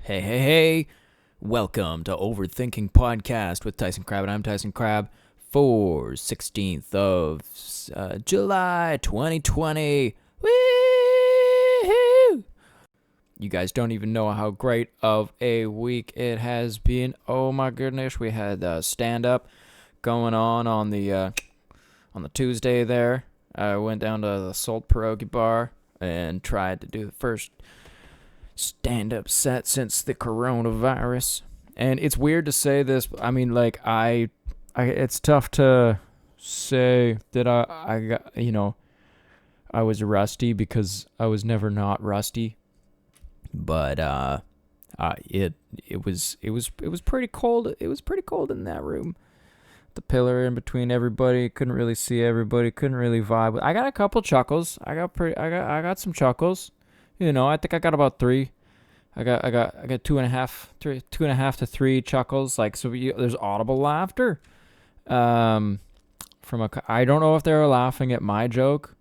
Hey, hey, hey. Welcome to Overthinking Podcast with Tyson Crab, and I'm Tyson Crab for 16th of July 2020. Woo-hoo! You guys don't even know how great of a week it has been. Oh my goodness, we had stand-up going on the Tuesday there. I went down to the Salt Pierogi Bar and tried to do the first stand-up set since the coronavirus. And it's weird to say this, but I mean, like, I it's tough to say that I got, I was rusty because I was never not rusty. But it was pretty cold. It was pretty cold in that room. The pillar in between everybody, couldn't really see everybody, couldn't really vibe. I got a couple chuckles. I got some chuckles. I think I got about three. I got 2.5 to 3 chuckles. Like, so there's audible laughter. I don't know if they were laughing at my joke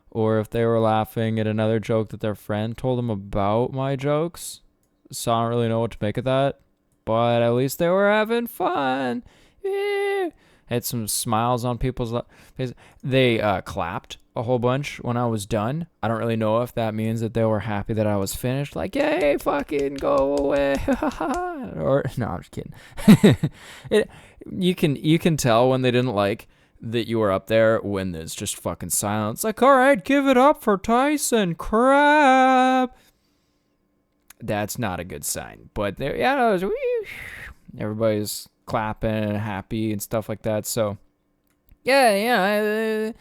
or if they were laughing at another joke that their friend told them about my jokes. So I don't really know what to make of that. But at least they were having fun. Yeah. Had some smiles on people's faces. They clapped a whole bunch when I was done. I don't really know if that means that they were happy that I was finished. Like, yay, fucking go away. Or, no, I'm just kidding. You can tell when they didn't like that you were up there when there's just fucking silence. Like, all right, give it up for Tyson Crab. That's not a good sign. But everybody's clapping and happy and stuff like that. So, this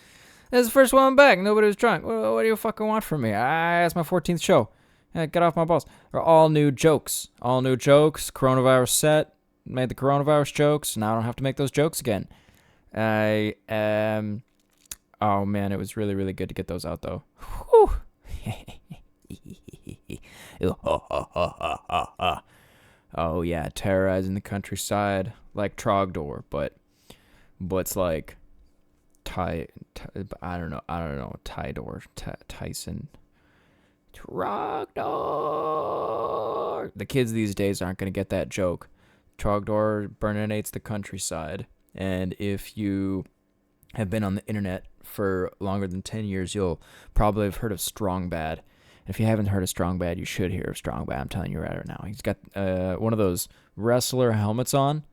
is the first one back. Nobody was drunk. What do you fucking want from me? It's my 14th show. Get off my balls. They're all new jokes. All new jokes. Coronavirus set. Made the coronavirus jokes. Now I don't have to make those jokes again. Oh man, it was really, really good to get those out though. Whew. Oh yeah, terrorizing the countryside like Trogdor, but it's like I don't know, Tydor, Tyson, Trogdor. The kids these days aren't gonna get that joke. Trogdor burninates the countryside, and if you have been on the internet for longer than 10 years, you'll probably have heard of Strong Bad. If you haven't heard of Strong Bad, you should hear of Strong Bad. I'm telling you right now. He's got one of those wrestler helmets on,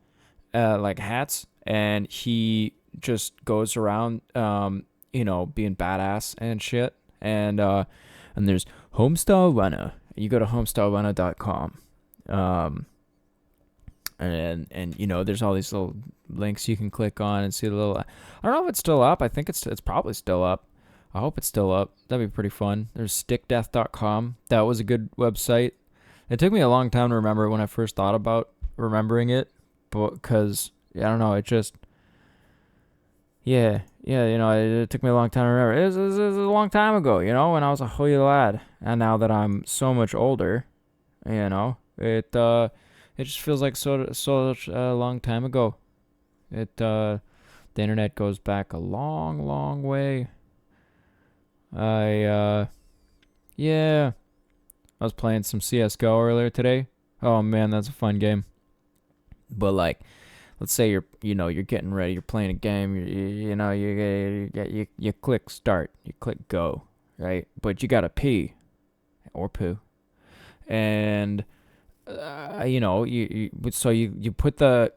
like hats, and he just goes around, being badass and shit. And there's Homestyle Runner. You go to homestylerunner.com. And there's all these little links you can click on and see the little. I don't know if it's still up. I think it's probably still up. I hope it's still up. That'd be pretty fun. There's stickdeath.com. That was a good website. It took me a long time to remember when I first thought about remembering it, because I don't know. It just it took me a long time to remember. It was a long time ago, when I was a wee lad, and now that I'm so much older, it just feels like such a long time ago. The internet goes back a long, long way. I was playing some CS:GO earlier today. Oh man, that's a fun game. But like, let's say you're getting ready, you're playing a game, you click start, you click go, right? But you gotta pee or poo, and you put the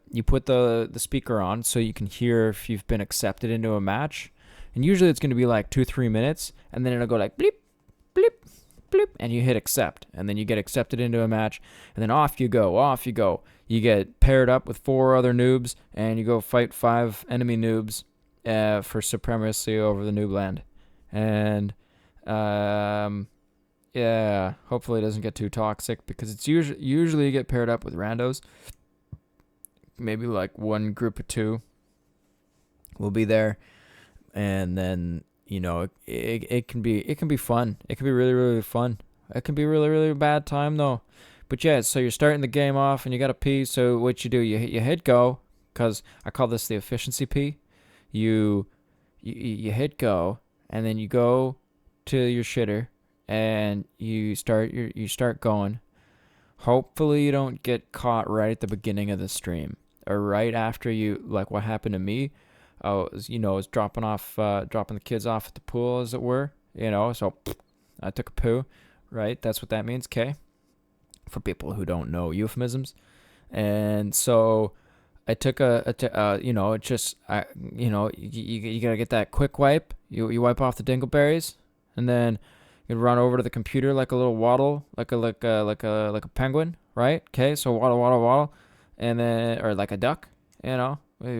speaker on so you can hear if you've been accepted into a match. And usually it's going to be like 2-3 minutes, and then it'll go like bleep, bleep, bleep, and you hit accept, and then you get accepted into a match, and then off you go. You get paired up with 4 other noobs, and you go fight 5 enemy noobs for supremacy over the noob land. And hopefully it doesn't get too toxic, because it's usually you get paired up with randos. Maybe like one group of 2 will be there. And then, it can be fun. It can be really, really fun. It can be really, really bad time, though. But yeah, so you're starting the game off, and you got to pee. So what you do, you hit go, because I call this the efficiency pee. You hit go, and then you go to your shitter, and you start going. hopefully you don't get caught right at the beginning of the stream or right after you, like what happened to me. I was dropping the kids off at the pool, as it were, so I took a poo, right? That's what that means, okay? For people who don't know euphemisms. And so I took you gotta get that quick wipe. You wipe off the dingleberries, and then you run over to the computer like a little waddle, like a penguin, right? Okay, so waddle, waddle, waddle, and then, or like a duck,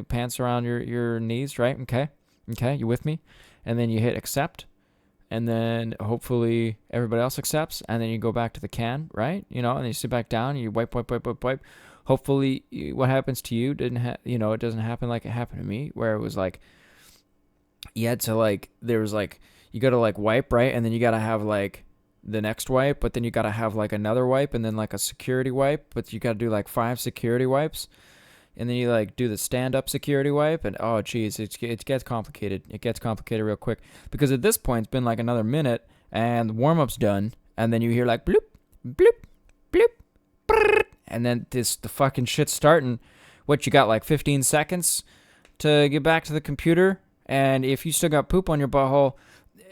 pants around your knees, right? Okay, you with me? And then you hit accept, and then hopefully everybody else accepts, and then you go back to the can, right? And then you sit back down, and you wipe. Hopefully what happens to you it doesn't happen like it happened to me, where it was like you had to you gotta wipe, right? And then you gotta have the next wipe, but then you gotta have another wipe, and then a security wipe, but you gotta do 5 security wipes, and then you do the stand-up security wipe, and oh geez, it gets complicated. It gets complicated real quick, because at this point it's been another minute, and the warm-up's done, and then you hear bloop, bloop, bloop, brrr, and then the fucking shit's starting. What, you got 15 seconds to get back to the computer, and if you still got poop on your butthole,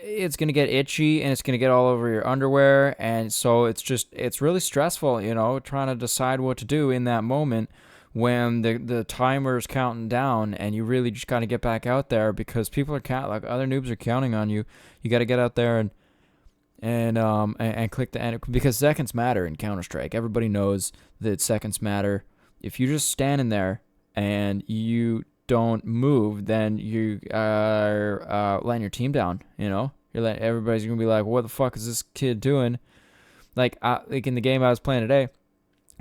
it's going to get itchy, and it's going to get all over your underwear, and so it's really stressful, trying to decide what to do in that moment when the timer's counting down, and you really just got to get back out there, because people are other noobs are counting on you. You got to get out there and click the end, because seconds matter in Counter-Strike. Everybody knows that seconds matter. If you're just standing there and you don't move, then you are letting your team down. Everybody's gonna be like, "What the fuck is this kid doing?" Like in the game I was playing today,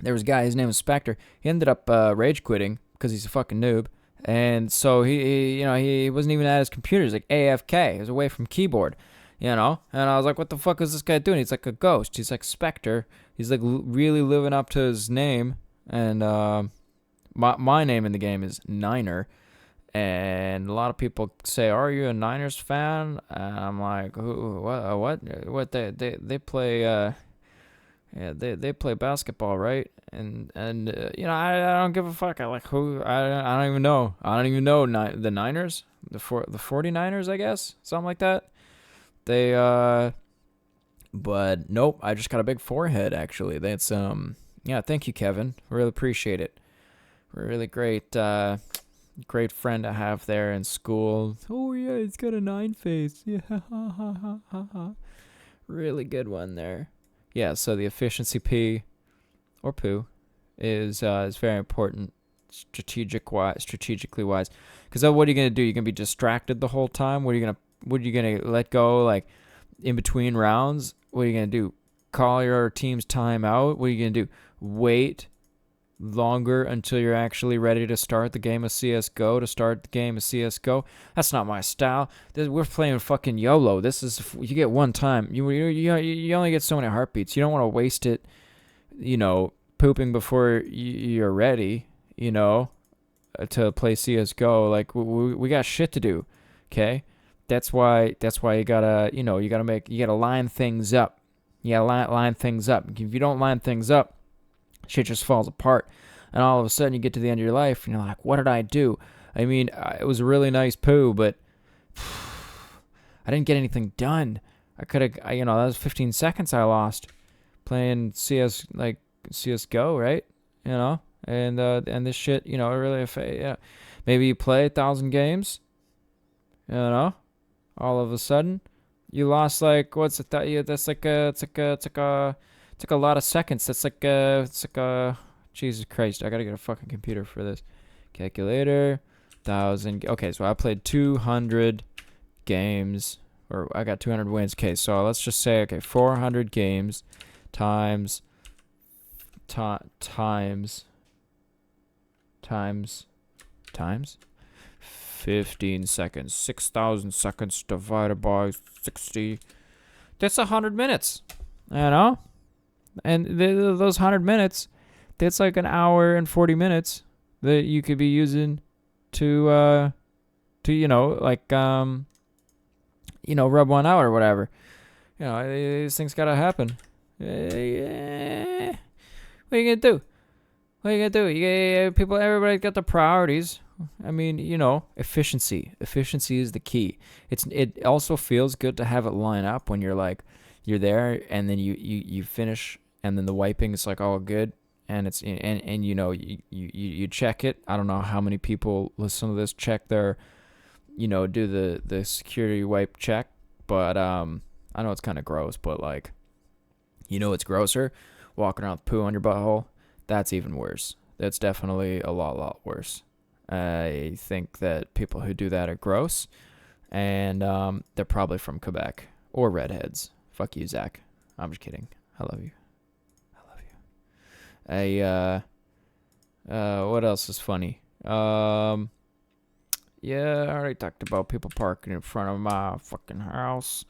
there was a guy. His name was Spectre. He ended up rage quitting because he's a fucking noob, and so he wasn't even at his computer. He's AFK. He was away from keyboard. And I was like, what the fuck is this guy doing? He's like a ghost. He's like Spectre. He's really living up to his name. And my name in the game is Niner. And a lot of people say, are you a Niners fan? And I'm like, who? What? They play they play basketball, right? And I don't give a fuck. I don't even know. I don't even know the Niners, the 49ers, I guess, something like that. But nope, I just got a big forehead, actually. That's, thank you, Kevin. Really appreciate it. Really great friend to have there in school. Oh, yeah, he's got a 9 face. Yeah, ha, ha, ha, ha, ha. Really good one there. Yeah, so the efficiency P, or poo, is very important, strategically wise. Because what are you going to do? You're going to be distracted the whole time? What are you gonna let go in between rounds? What are you gonna do? Call your team's timeout? What are you gonna do? Wait longer until you're actually ready to start the game of CS:GO That's not my style. We're playing fucking YOLO. You get one time. You only get so many heartbeats. You don't want to waste it, pooping before you're ready, to play CS:GO. We got shit to do, okay? That's why you gotta line things up. You gotta line things up. If you don't line things up, shit just falls apart. And all of a sudden you get to the end of your life and you're like, what did I do? I mean, it was a really nice poo, but I didn't get anything done. I could have, that was 15 seconds I lost playing CSGO, right? And this shit, really, maybe you play 1,000 games, all of a sudden, you lost what's it? That's it's like a lot of seconds. That's Jesus Christ! I gotta get a fucking computer for this. Calculator, 1,000. Okay, so I played 200 games, or I got 200 wins. Okay, so let's just say 400 games times 15 seconds. 6,000 seconds divided by 60. That's 100 minutes. And those 100 minutes, that's like an hour and 40 minutes that you could be using to rub one out or whatever. These things gotta happen. What are you gonna do? What are you gonna do? Everybody got their priorities. I mean, efficiency. Efficiency is the key. It also feels good to have it line up when you're there, and then you finish, and then the wiping is like all good, and you check it. I don't know how many people listen to this check their, do the security wipe check, but I know it's kind of gross, but like, it's grosser, walking around with poo on your butthole. That's even worse. That's definitely a lot worse. I think that people who do that are gross, and they're probably from Quebec or redheads. Fuck you, Zach. I'm just kidding. I love you. What else is funny? Yeah, I already talked about people parking in front of my fucking house,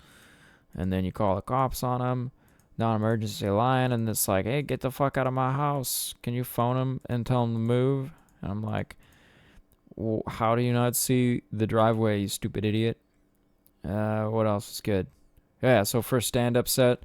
and then you call the cops on them, non-emergency line, and it's like, hey, get the fuck out of my house. Can you phone them and tell them to move? And I'm like, well, how do you not see the driveway, you stupid idiot? What else is good? Yeah, so first stand-up set.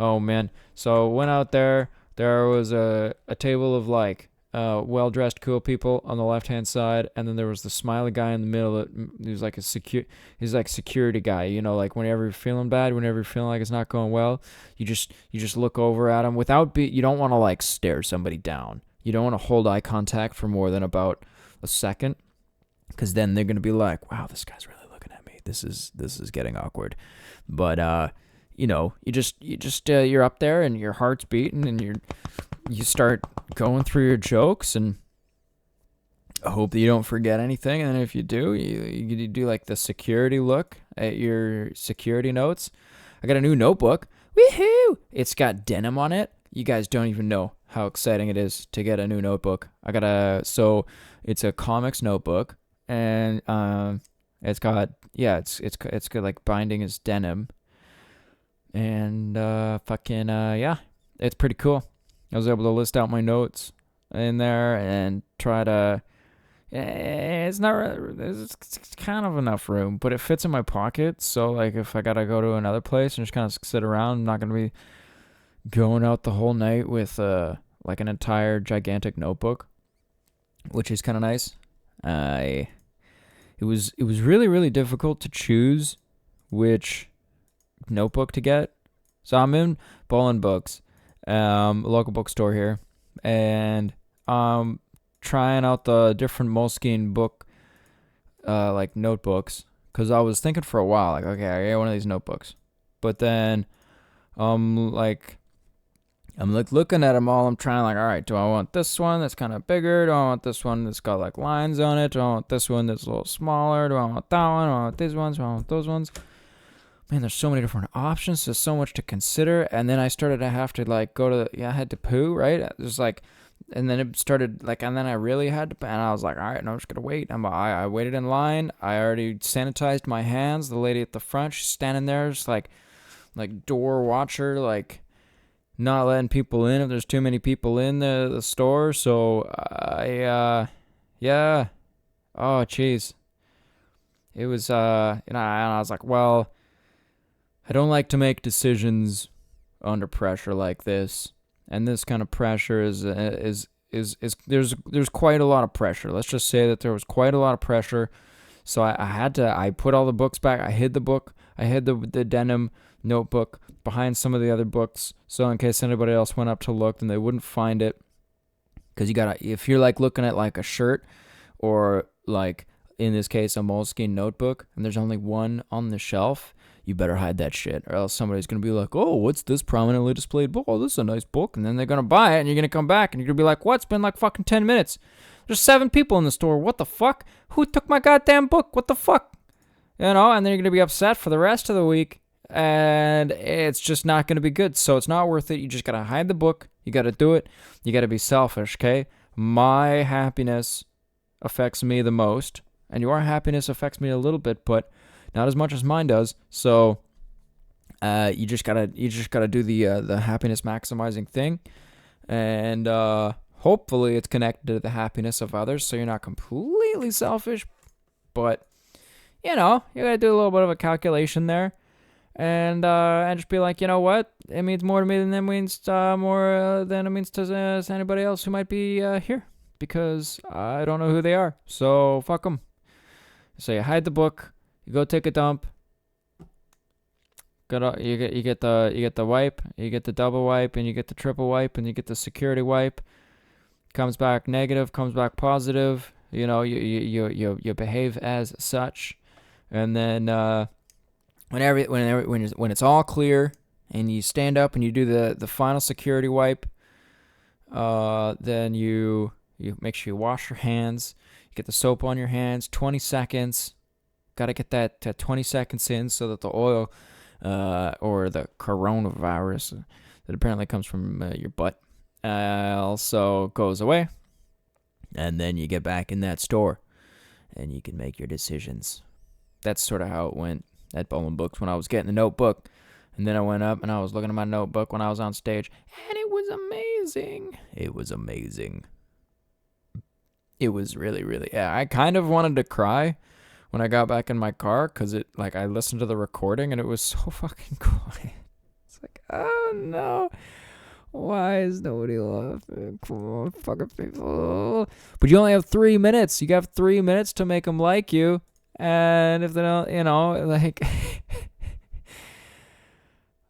Oh, man. So went out there. There was a table of, like, well-dressed, cool people on the left-hand side, and then there was the smiley guy in the middle. He was like he's like security guy. Like whenever you're feeling bad, whenever you're feeling like it's not going well, you just look over at him you don't want to, like, stare somebody down. You don't want to hold eye contact for more than about a second, because then they're gonna be like, wow, this guy's really looking at me. This is getting awkward. But you're up there and your heart's beating, and you start going through your jokes, and I hope that you don't forget anything. And then if you do, you do like the security look at your security notes. I got a new notebook. Woohoo! It's got denim on it. You guys don't even know how exciting it is to get a new notebook. So it's a comics notebook, and it's got it's good, like binding is denim, and it's pretty cool. I was able to list out my notes in there and try to. It's kind of enough room, but it fits in my pocket. So like, if I gotta go to another place and just kind of sit around, I'm not gonna be going out the whole night with like an entire gigantic notebook, which is kind of nice. It was really, really difficult to choose which notebook to get. So I'm in Bowling Books, a local bookstore here, and trying out the different Moleskine book like notebooks, because I was thinking for a while, like, okay, I get one of these notebooks, but then I'm looking at them all. I'm trying, like, all right, do I want this one that's kind of bigger? Do I want this one that's got like lines on it? Do I want this one that's a little smaller? Do I want that one? Do I want these ones? Do I want those ones? Man, there's so many different options. There's so much to consider. And then I started to have to, like, I had to poo, right? There's like, and then it started, like, and then I really had to, and I was like, all right, no, I'm just going to wait. I waited in line. I already sanitized my hands. The lady at the front, she's standing there, just like door watcher, like, not letting people in if there's too many people in the store. So yeah. Oh, jeez. It was, and I was like, well, I don't like to make decisions under pressure like this. And this kind of pressure is there's quite a lot of pressure. Let's just say that there was quite a lot of pressure. So I put all the books back. I hid the book. I hid the denim notebook behind some of the other books, so in case anybody else went up to look, then they wouldn't find it. Because if you're like looking at like a shirt, or like in this case a Moleskine notebook, and there's only one on the shelf, you better hide that shit, or else somebody's gonna be like, oh, what's this prominently displayed book? Oh, this is a nice book. And then they're gonna buy it, and you're gonna come back and you're gonna be like, what? It's been like fucking 10 minutes. There's 7 people in the store. What the fuck? Who took my goddamn book? What the fuck? And then you're gonna be upset for the rest of the week, and it's just not going to be good. So it's not worth it. You just got to hide the book. You got to do it. You got to be selfish, okay? My happiness affects me the most, and your happiness affects me a little bit, but not as much as mine does. So you just got to do the happiness maximizing thing, and hopefully it's connected to the happiness of others, so you're not completely selfish, but you got to do a little bit of a calculation there. and just be like, you know what? It means more to me than it means more than it means to anybody else who might be here, because I don't know who they are. So fuck them. So you hide the book. You go take a dump. You get the wipe. You get the double wipe, and you get the triple wipe, and you get the security wipe. Comes back negative. Comes back positive. You know, you behave as such, and then when it's all clear, and you stand up and you do the final security wipe, then you make sure you wash your hands. You get the soap on your hands. 20 seconds. Got to get that 20 seconds in so that the oil or the coronavirus that apparently comes from your butt also goes away. And then you get back in that store and you can make your decisions. That's sort of how it went at Bowling Books when I was getting the notebook. And then I went up and I was looking at my notebook when I was on stage. And it was amazing. It was amazing. It was really, really... Yeah, I kind of wanted to cry when I got back in my car, because I listened to the recording and it was so fucking quiet. It's like, oh no. Why is nobody laughing? Come on, fucking people. But you only have 3 minutes. You have 3 minutes to make them like you. And if they don't,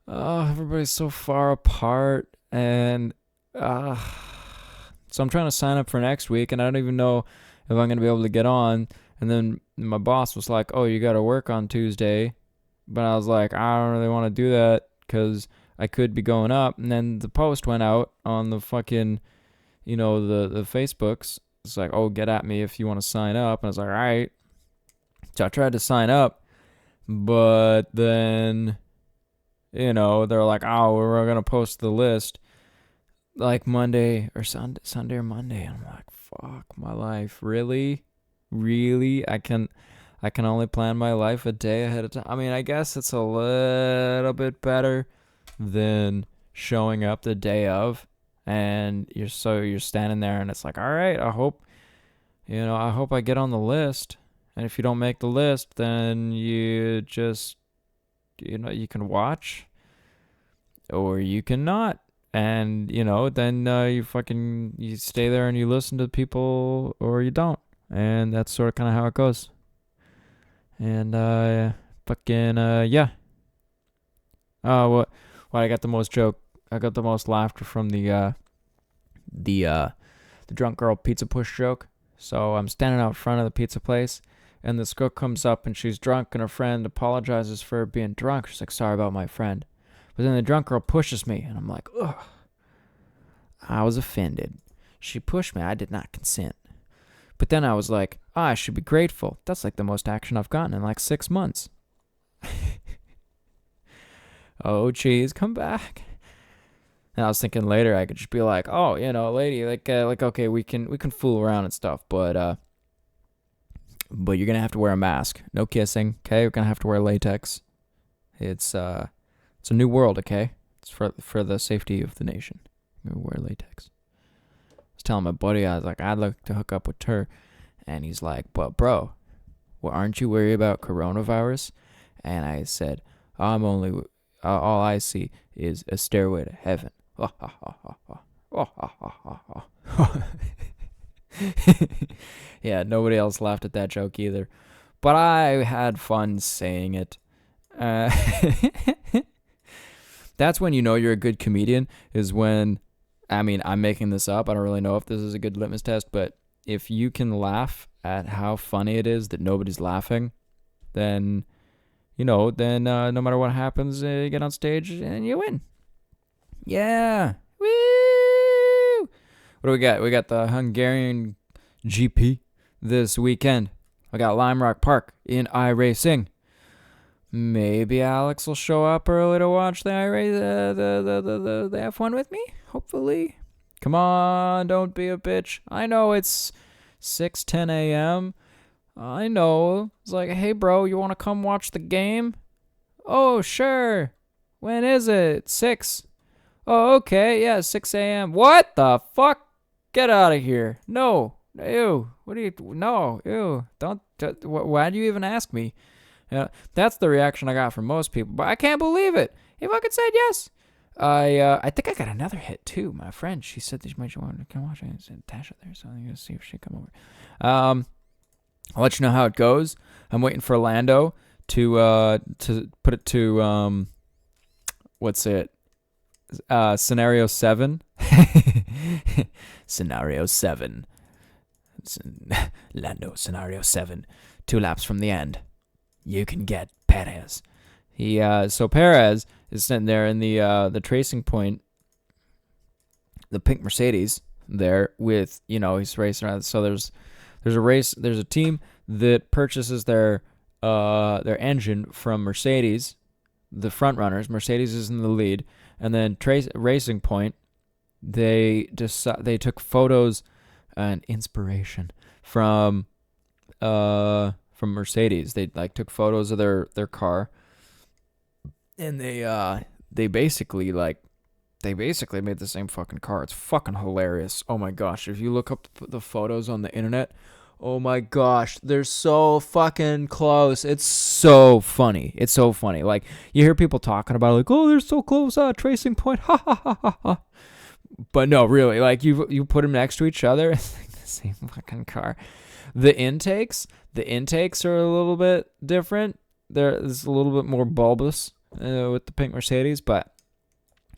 oh, everybody's so far apart. And so I'm trying to sign up for next week, and I don't even know if I'm going to be able to get on. And then my boss was like, oh, you got to work on Tuesday. But I was like, I don't really want to do that because I could be going up. And then the post went out on the fucking, the Facebooks. It's like, oh, get at me if you want to sign up. And I was like, all right. So I tried to sign up. But then, they're like, oh, we're going to post the list like Monday or Sunday or Monday. And I'm like, fuck my life. Really? I can only plan my life a day ahead of time. I mean, I guess it's a little bit better than showing up the day of, and you're standing there and it's like, all right, I hope I get on the list. And if you don't make the list, then you just, you can watch or you cannot. And, then you stay there and you listen to people or you don't. And that's sort of kind of how it goes. And, yeah. Well, I got the most laughter from the drunk girl pizza push joke. So I'm standing out front of the pizza place, and this girl comes up and she's drunk, and her friend apologizes for her being drunk. She's like, sorry about my friend. But then the drunk girl pushes me, and I'm like, ugh. I was offended. She pushed me. I did not consent. But then I was like, I should be grateful. That's like the most action I've gotten in like 6 months. Oh, geez, come back. And I was thinking later I could just be like, oh, lady, okay, we can fool around and stuff, but you're gonna have to wear a mask. No kissing, okay? You're gonna have to wear latex. It's a new world, okay? It's for the safety of the nation. You're gonna wear latex. I was telling my buddy, I was like, I'd like to hook up with her, and he's like, but bro, aren't you worried about coronavirus? And I said, all I see is a stairway to heaven. Yeah, nobody else laughed at that joke either. But I had fun saying it. That's when you know you're a good comedian, is when, I'm making this up. I don't really know if this is a good litmus test, but if you can laugh at how funny it is that nobody's laughing, then... no matter what happens, you get on stage and you win. Yeah. Woo! What do we got? We got the Hungarian GP this weekend. I got Lime Rock Park in iRacing. Maybe Alex will show up early to watch the F1 with me, hopefully. Come on, don't be a bitch. I know it's 6:10 a.m., I know. It's like, hey, bro, you want to come watch the game? Oh, sure. When is it? 6. Oh, okay. Yeah, 6 a.m. What the fuck? Get out of here. No. Ew. What do you... No. Ew. Don't... Why do you even ask me? That's the reaction I got from most people. But I can't believe it. He fucking said yes. I think I got another hit too. My friend, she said that she might want to come watch it. I said Tasha there, so I'm gonna see if she come over. I'll let you know how it goes. I'm waiting for Lando to put it to what's it? Scenario 7. Scenario 7. Lando, scenario 7. 2 laps from the end. You can get Perez. So Perez is sitting there in the tracing point, the pink Mercedes there with, he's racing around. So there's a team that purchases their engine from Mercedes, the front runners. Mercedes is in the lead, and then Racing Point, they took photos and inspiration from Mercedes. They took photos of their car, and they basically made the same fucking car. It's fucking hilarious. Oh my gosh, if you look up the photos on the internet, oh my gosh, they're so fucking close. It's so funny. Like, you hear people talking about it, like, oh, they're so close, Tracing Point, ha ha ha ha ha. But no, really, like, you put them next to each other, it's like the same fucking car. The intakes are a little bit different. It's a little bit more bulbous with the pink Mercedes, but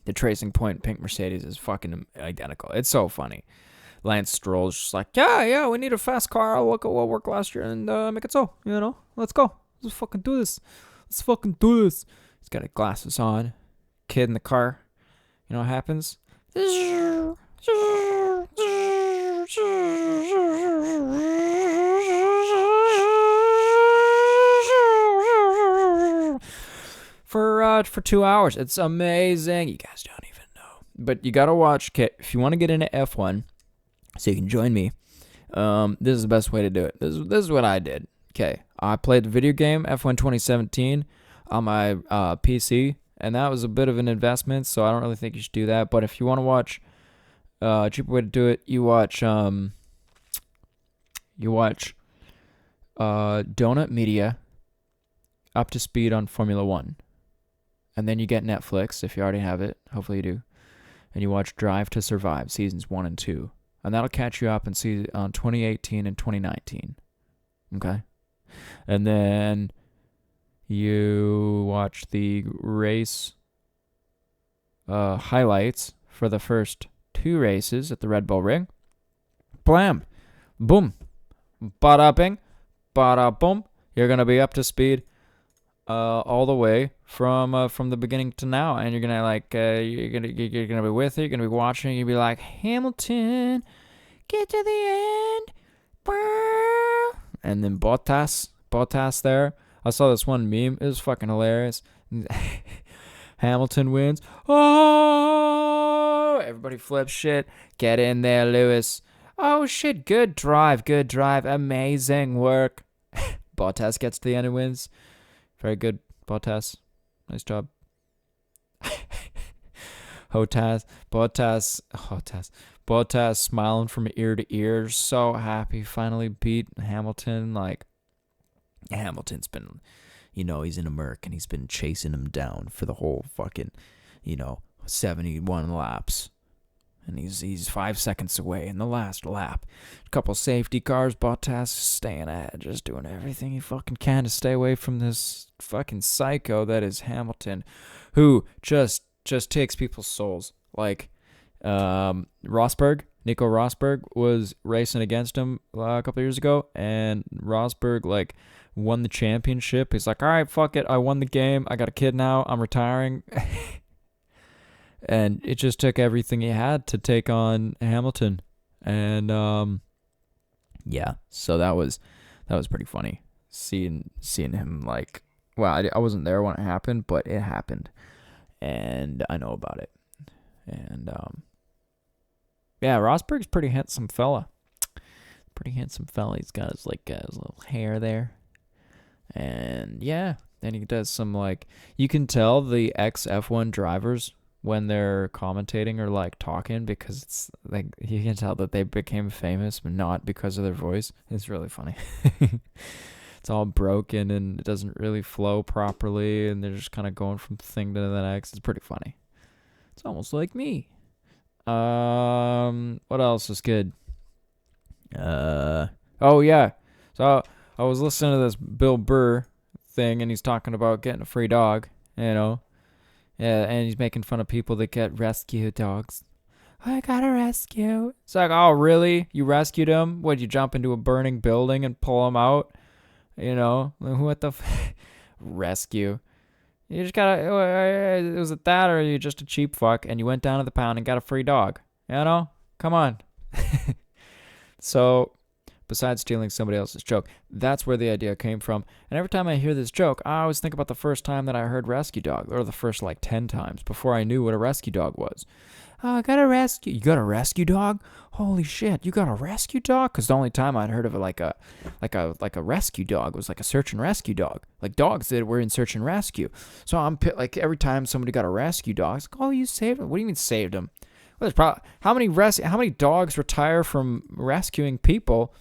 the Tracing Point pink Mercedes is fucking identical. It's so funny. Lance Stroll's just like, yeah, we need a fast car. I'll look at what worked last year and make it so, let's go. Let's fucking do this. He's got his glasses on. Kid in the car. You know what happens? For 2 hours. It's amazing. You guys don't even know. But you gotta watch, if you want to get into F1, so you can join me, this is the best way to do it. This is what I did. Okay, I played the video game F1 2017 on my PC, and that was a bit of an investment, so I don't really think you should do that. But if you want to watch a cheaper way to do it, you watch Donut Media Up to Speed on Formula One, and then you get Netflix if you already have it. Hopefully you do, and you watch Drive to Survive seasons 1 and 2. And that'll catch you up and see on 2018 and 2019. Okay? And then you watch the race highlights for the first 2 races at the Red Bull Ring. Blam! Boom! Bada bing! Bada boom! You're going to be up to speed all the way from the beginning to now, and you're gonna you're gonna be with it. You're gonna be watching. You'll be like, Hamilton, get to the end, and then Bottas there. I saw this one meme. It was fucking hilarious. Hamilton wins. Oh, everybody flips shit. Get in there, Lewis. Oh shit, good drive, amazing work. Bottas gets to the end and wins. Very good, Bottas. Nice job. Bottas smiling from ear to ear. So happy. Finally beat Hamilton. Like, Hamilton's been, he's in a Merc, and he's been chasing him down for the whole fucking, 71 laps. And he's 5 seconds away in the last lap. A couple safety cars. Bottas staying ahead, just doing everything he fucking can to stay away from this fucking psycho that is Hamilton, who just takes people's souls. Like, Nico Rosberg was racing against him a couple years ago, and Rosberg won the championship. He's like, all right, fuck it, I won the game. I got a kid now. I'm retiring. And it just took everything he had to take on Hamilton. And yeah, so that was pretty funny. Seeing him I wasn't there when it happened, but it happened. And I know about it. And yeah, Rosberg's pretty handsome fella. He's got his little hair there. And yeah, then he does some you can tell the ex-F1 drivers when they're commentating or talking, because it's you can tell that they became famous, but not because of their voice. It's really funny. it's all broken and it doesn't really flow properly, and they're just kind of going from thing to the next. It's pretty funny. It's almost like me. What else is good? Oh yeah. So I was listening to this Bill Burr thing, and he's talking about getting a free dog, Yeah, and he's making fun of people that get rescue dogs. I got a rescue. It's like, oh, really? You rescued him? Would you jump into a burning building and pull him out? What the rescue? You just gotta, was it that, or are you just a cheap fuck and you went down to the pound and got a free dog? Come on. So, besides stealing somebody else's joke, that's where the idea came from. And every time I hear this joke, I always think about the first time that I heard rescue dog, or the first 10 times before I knew what a rescue dog was. Oh, I got a rescue. You got a rescue dog? Holy shit, you got a rescue dog? Because the only time I'd heard of it like a rescue dog was like a search and rescue dog, like dogs that were in search and rescue. So I'm like, every time somebody got a rescue dog, it's like, oh, you saved him. What do you mean saved him? Well, how many dogs retire from rescuing people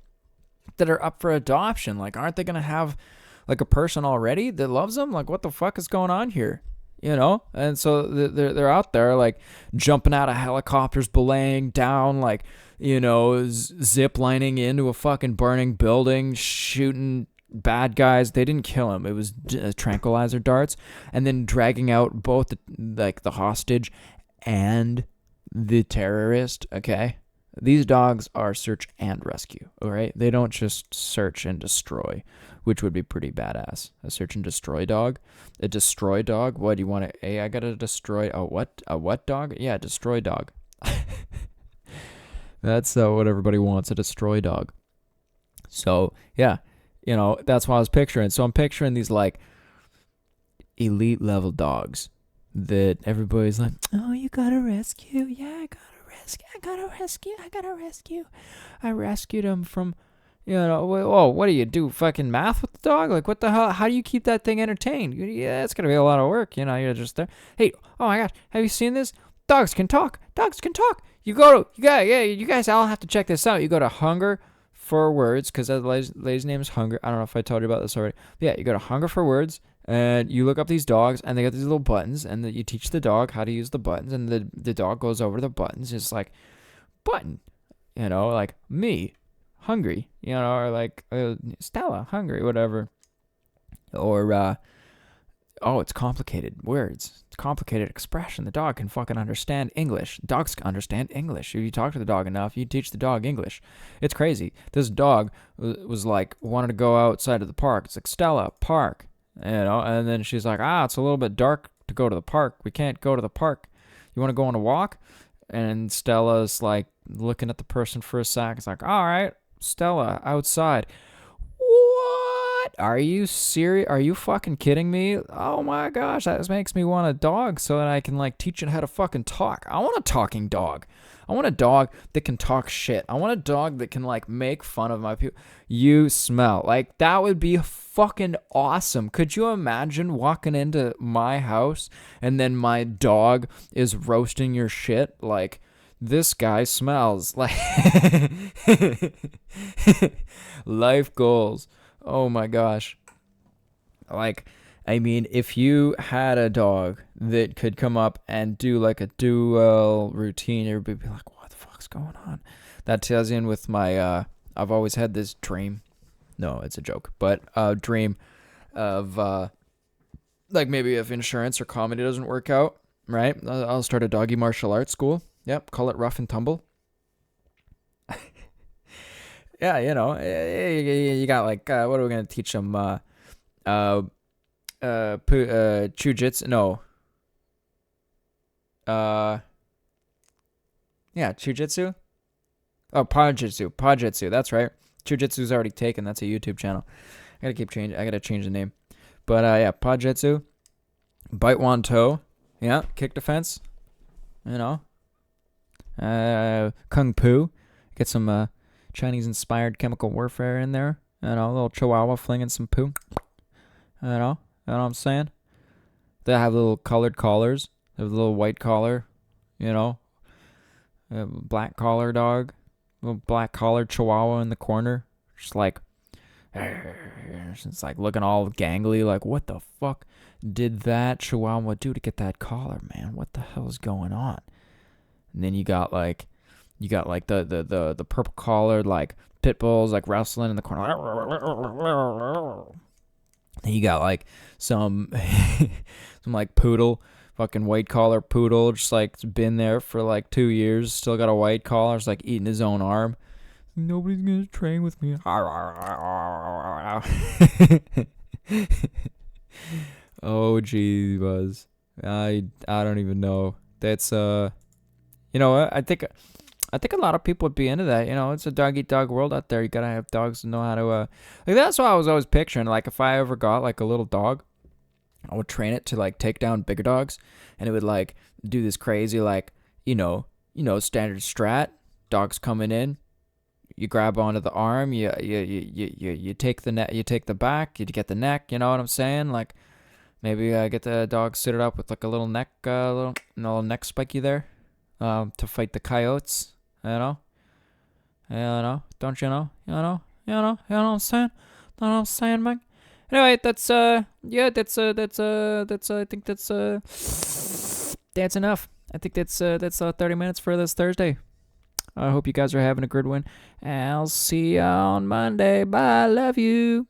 that are up for adoption? Like, aren't they gonna have like a person already that loves them? Like, what the fuck is going on here? And so they're out there like jumping out of helicopters, belaying down, zip lining into a fucking burning building, shooting bad guys. They didn't kill him. It was tranquilizer darts, and then dragging out both the hostage and the terrorist. Okay, these dogs are search and rescue. All right, they don't just search and destroy, which would be pretty badass. A search and destroy dog? A destroy dog? What do you want to... Hey, I gotta destroy... A what? A what dog? Yeah, destroy dog. That's what everybody wants, a destroy dog. So, yeah. That's what I was picturing. So I'm picturing these, elite level dogs that everybody's like, oh, you got a rescue? Yeah, I got a rescue. I rescued him from... what do you do? Fucking math with the dog? Like, what the hell? How do you keep that thing entertained? Yeah, it's gonna be a lot of work. You're just there. Hey, oh my gosh, have you seen this? Dogs can talk. You guys all have to check this out. You go to Hunger for Words, because that lady's name is Hunger. I don't know if I told you about this already. But yeah, you go to Hunger for Words, and you look up these dogs, and they got these little buttons, and you teach the dog how to use the buttons, and the dog goes over the buttons. It's like, button, like me. Hungry, or Stella, hungry, whatever. Or, it's complicated words. It's complicated expression. The dog can fucking understand English. Dogs can understand English. If you talk to the dog enough, you teach the dog English. It's crazy. This dog was wanted to go outside of the park. It's like, Stella, park, and then she's like, it's a little bit dark to go to the park. We can't go to the park. You want to go on a walk? And Stella's looking at the person for a sec. It's like, all right. Stella, outside. What? Are you serious? Are you fucking kidding me? Oh my gosh, that makes me want a dog so that I can teach it how to fucking talk. I want a talking dog. I want a dog that can talk shit. I want a dog that can make fun of my people. You smell. That would be fucking awesome. Could you imagine walking into my house and then my dog is roasting your shit? This guy smells life goals. Oh my gosh. If you had a dog that could come up and do a dual routine, everybody would be like, what the fuck's going on? That ties in with my, I've always had this dream. No, it's a joke, but dream of, maybe if insurance or comedy doesn't work out, right? I'll start a doggy martial arts school. Yep, call it Rough and Tumble. Yeah, you got what are we gonna teach them? Chujitsu? No. Yeah, Chujitsu. Oh, Pajitsu. That's right. Chujitsu's already taken. That's a YouTube channel. I gotta change the name. But yeah, Pajitsu. Bite one toe. Yeah, kick defense. Kung Fu, get some Chinese-inspired chemical warfare in there. A little chihuahua flinging some poo. You know what I'm saying? They have little colored collars. They have a little white collar, black collar dog, little black collared chihuahua in the corner. Just It's like looking all gangly, like, what the fuck did that Chihuahua do to get that collar, man? What the hell is going on? And then you got like the purple collared like pit bulls like wrestling in the corner. And you got like some like poodle, fucking white collar poodle, just like been there for like 2 years, still got a white collar, just like eating his own arm. Nobody's gonna train with me. Oh gee, Buzz. I don't even know. That's I think a lot of people would be into that. It's a dog eat dog world out there. You gotta have dogs to know how to like that's what I was always picturing. Like if I ever got like a little dog, I would train it to like take down bigger dogs, and it would like do this crazy like standard strat. Dogs coming in, you grab onto the arm, you take the neck, you take the back, you get the neck. You know what I'm saying? Like maybe get the dog suited up with like a little neck, little neck spiky there, to fight the coyotes. Don't you know? You know what I'm saying? Know what I'm saying, man? Anyway, that's I think that's enough. I think that's 30 minutes for this Thursday. I hope you guys are having a good one. I'll see you on Monday. Bye. Love you.